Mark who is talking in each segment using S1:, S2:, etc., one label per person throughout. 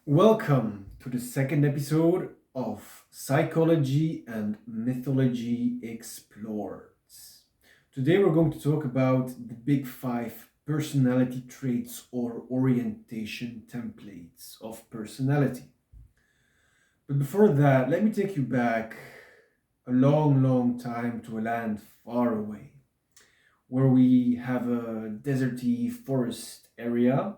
S1: Welcome to the second episode of Psychology and Mythology Explored. Today we're going to talk about the big five personality traits or orientation templates of personality. But before that, let me take you back a long, long time to a land far away where we have a deserty forest area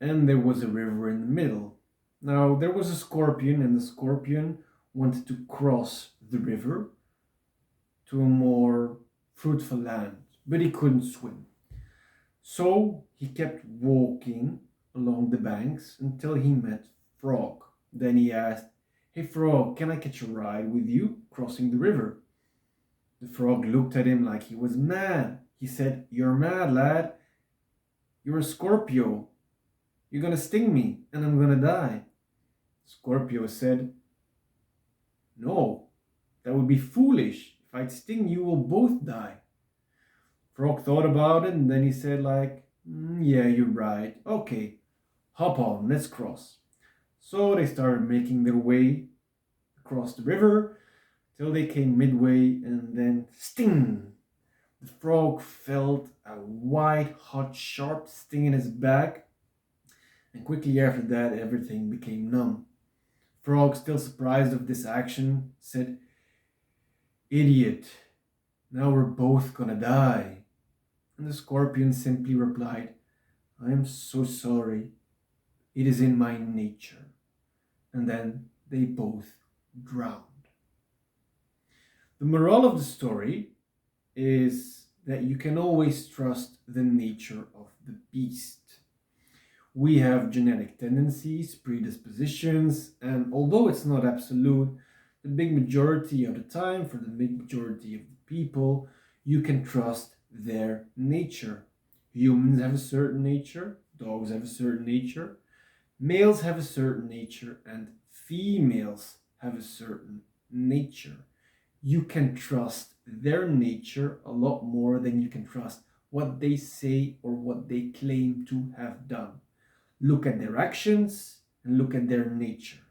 S1: and there was a river in the middle. Now, there was a scorpion, and the scorpion wanted to cross the river to a more fruitful land, but he couldn't swim. So he kept walking along the banks until he met Frog. Then he asked, "Hey Frog, can I catch a ride with you crossing the river?" The frog looked at him like he was mad. He said, "You're mad, lad. You're a Scorpio. You're gonna sting me and I'm gonna die." Scorpio said, "No, that would be foolish. If I'd sting you, we'll both die." Frog thought about it and then he said, Yeah, you're right. Okay, hop on, let's cross." So they started making their way across the river till they came midway and then sting. The frog felt a white, hot, sharp sting in his back, and quickly after that, everything became numb. Frog, still surprised of this action, said, "Idiot, now we're both gonna die." And the scorpion simply replied, "I am so sorry. It is in my nature." And then they both drowned. The moral of the story is that you can always trust the nature of the beast. We have genetic tendencies, predispositions, and although it's not absolute, the big majority of the time, for the big majority of the people, you can trust their nature. Humans have a certain nature, dogs have a certain nature, males have a certain nature, and females have a certain nature. You can trust their nature a lot more than you can trust what they say or what they claim to have done. Look at their actions and look at their nature.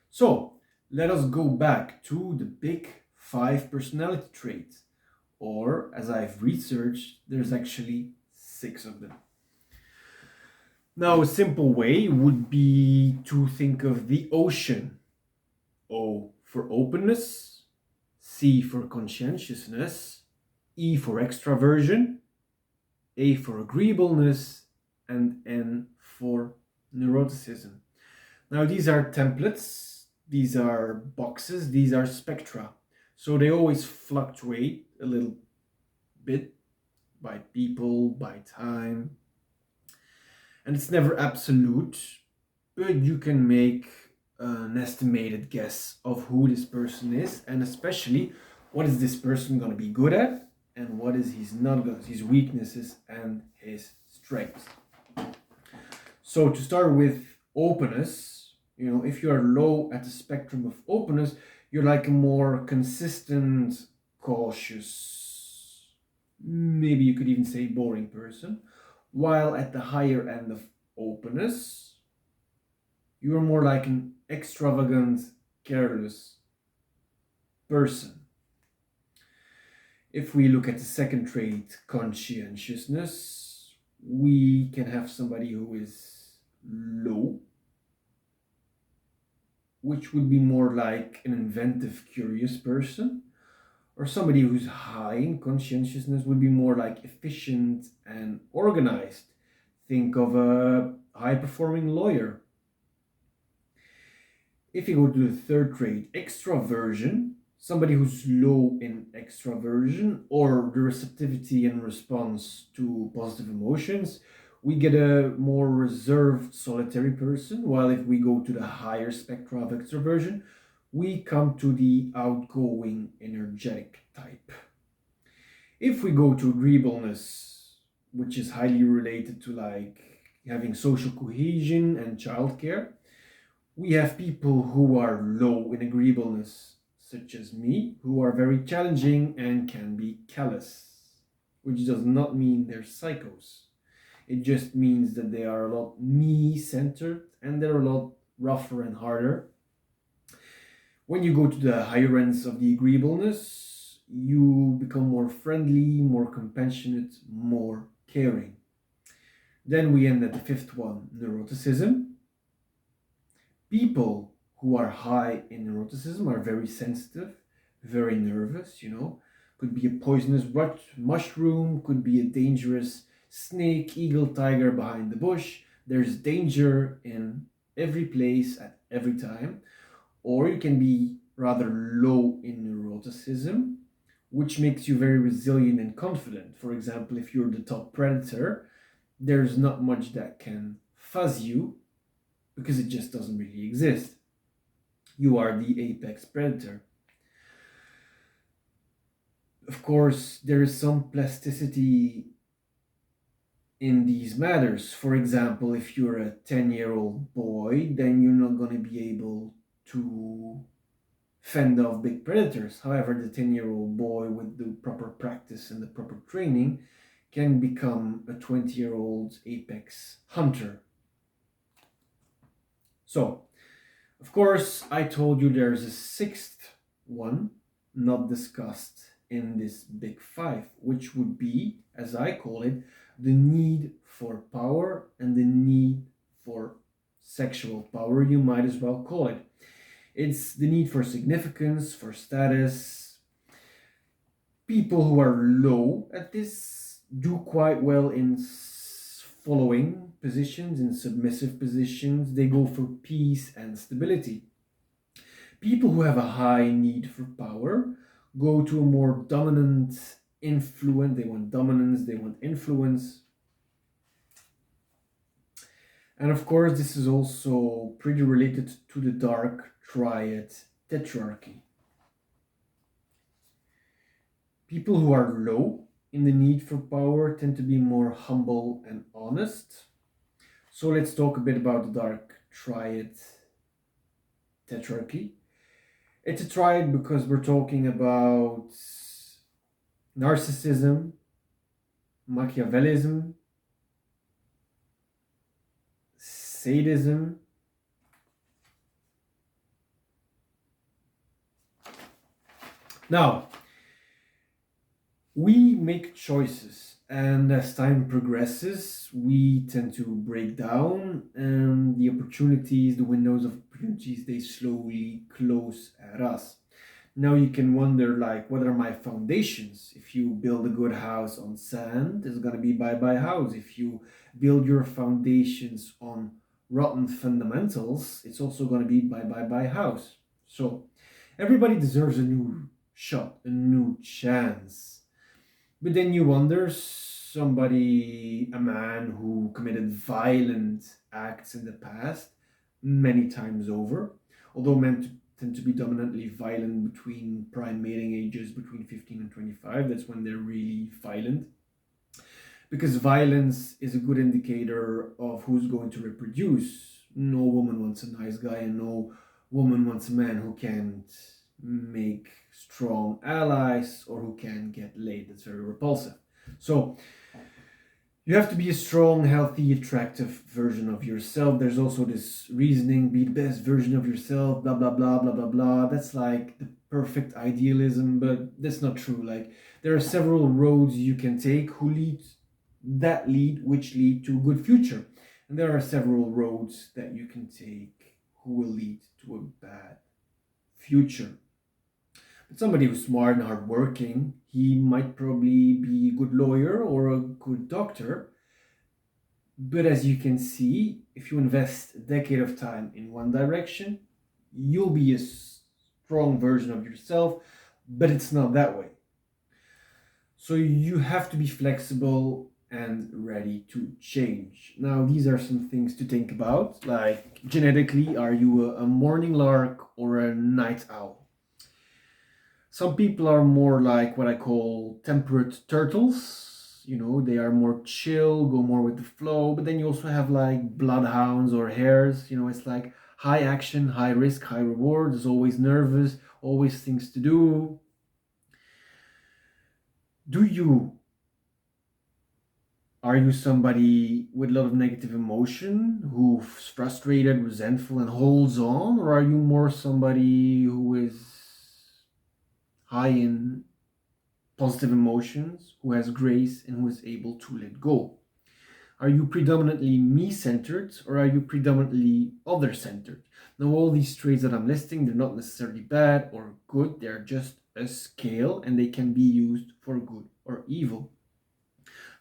S1: So, let us go back to the big five personality traits, or as I've researched, there's actually six of them. Now, a simple way would be to think of the ocean. O for openness, C for conscientiousness, E for extraversion, A for agreeableness, and N for neuroticism. Now, these are templates, these are boxes, these are spectra. So they always fluctuate a little bit by people, by time. And it's never absolute, but you can make an estimated guess of who this person is, and especially what is this person going to be good at and what is he's not good at, his weaknesses and his strengths. So to start with openness, if you are low at the spectrum of openness, you're like a more consistent, cautious, maybe you could even say boring person. While at the higher end of openness, you are more like an extravagant, careless person. If we look at the second trait, conscientiousness, we can have somebody who is low, which would be more like an inventive, curious person, or somebody who's high in conscientiousness would be more like efficient and organized. Think of a high performing lawyer. If you go to the third trait, extraversion, somebody who's low in extraversion or the receptivity and response to positive emotions, we get a more reserved, solitary person. While if we go to the higher spectra of extroversion, we come to the outgoing, energetic type. If we go to agreeableness, which is highly related to like having social cohesion and childcare, we have people who are low in agreeableness, such as me, who are very challenging and can be callous, which does not mean they're psychos. It just means that they are a lot me-centered and they're a lot rougher and harder. When you go to the higher ends of the agreeableness, you become more friendly, more compassionate, more caring. Then we end at the fifth one, neuroticism. People who are high in neuroticism are very sensitive, very nervous, Could be a poisonous mushroom, could be a dangerous snake, eagle, tiger behind the bush. There's danger in every place at every time. Or you can be rather low in neuroticism, which makes you very resilient and confident. For example, if you're the top predator, there's not much that can fuzz you because it just doesn't really exist. You are the apex predator. Of course, there is some plasticity in these matters. For example, if you're a 10-year-old boy, then you're not going to be able to fend off big predators. However, the 10-year-old boy with the proper practice and the proper training can become a 20-year-old apex hunter. So, of course, I told you there's a sixth one not discussed in this big five, which would be, as I call it, the need for power and the need for sexual power, you might as well call it. It's the need for significance, for status. People who are low at this do quite well in following positions, in submissive positions. They go for peace and stability. People who have a high need for power go to a more dominant influence. They want dominance, they want influence. And of course, this is also pretty related to the dark triad tetrarchy. People who are low in the need for power tend to be more humble and honest. So let's talk a bit about the dark triad tetrarchy. It's a triad because we're talking about narcissism, Machiavellism, sadism, now we make choices, and as time progresses we tend to break down, and the opportunities, the windows of opportunities, they slowly close at us. Now you can wonder, like, what are my foundations? If you build a good house on sand, it's going to be bye-bye house. If you build your foundations on rotten fundamentals, it's also going to be bye-bye house. So everybody deserves a new shot, a new chance. But then you wonder, a man who committed violent acts in the past, many times over, although men tend to be dominantly violent between prime mating ages between 15 and 25. That's when they're really violent. Because violence is a good indicator of who's going to reproduce. No woman wants a nice guy, and no woman wants a man who can't make strong allies or who can get laid. That's very repulsive. So you have to be a strong, healthy, attractive version of yourself. There's also this reasoning, be the best version of yourself, blah, blah, blah, blah, blah, blah. That's like the perfect idealism, but that's not true. Like, there are several roads you can take which lead to a good future. And there are several roads that you can take who will lead to a bad future. But somebody who's smart and hardworking, he might probably be a good lawyer or a good doctor. But as you can see, if you invest a decade of time in one direction, you'll be a strong version of yourself, but it's not that way. So you have to be flexible and ready to change. Now, these are some things to think about, like genetically, are you a morning lark or a night owl? Some people are more like what I call temperate turtles. They are more chill, go more with the flow. But then you also have like bloodhounds or hares. It's like high action, high risk, high reward. There's always nervous, always things to do. Are you somebody with a lot of negative emotion who's frustrated, resentful, and holds on? Or are you more somebody who is high in positive emotions, who has grace, and who is able to let go? Are you predominantly me centered or are you predominantly other centered? Now, all these traits that I'm listing, they're not necessarily bad or good, they're just a scale and they can be used for good or evil.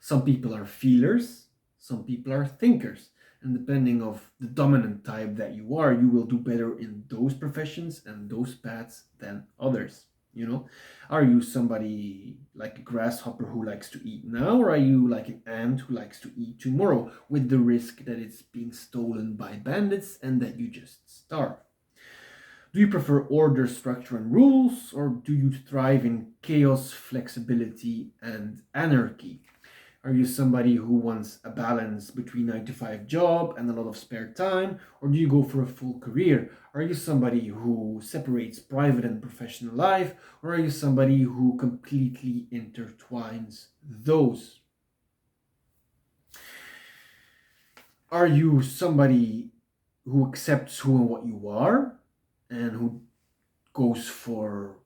S1: Some people are feelers, some people are thinkers. And depending of the dominant type that you are, you will do better in those professions and those paths than others. Are you somebody like a grasshopper who likes to eat now, or are you like an ant who likes to eat tomorrow with the risk that it's being stolen by bandits and that you just starve? Do you prefer order, structure, and rules, or do you thrive in chaos, flexibility, and anarchy? Are you somebody who wants a balance between 9 to 5 job and a lot of spare time, or do you go for a full career? Are you somebody who separates private and professional life, or are you somebody who completely intertwines those? Are you somebody who accepts who and what you are and who goes for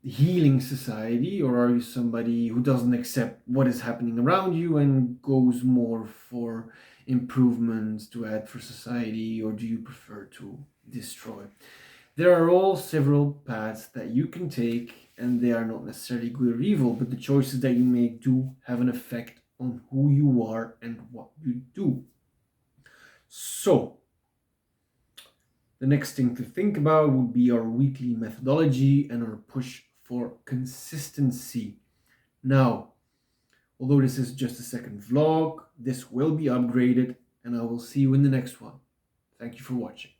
S1: healing society, or are you somebody who doesn't accept what is happening around you and goes more for improvements to add for society, or do you prefer to destroy? There are all several paths that you can take, and they are not necessarily good or evil, but the choices that you make do have an effect on who you are and what you do. So the next thing to think about would be our weekly methodology and our push for consistency. Now, although this is just a second vlog, this will be upgraded and I will see you in the next one. Thank you for watching.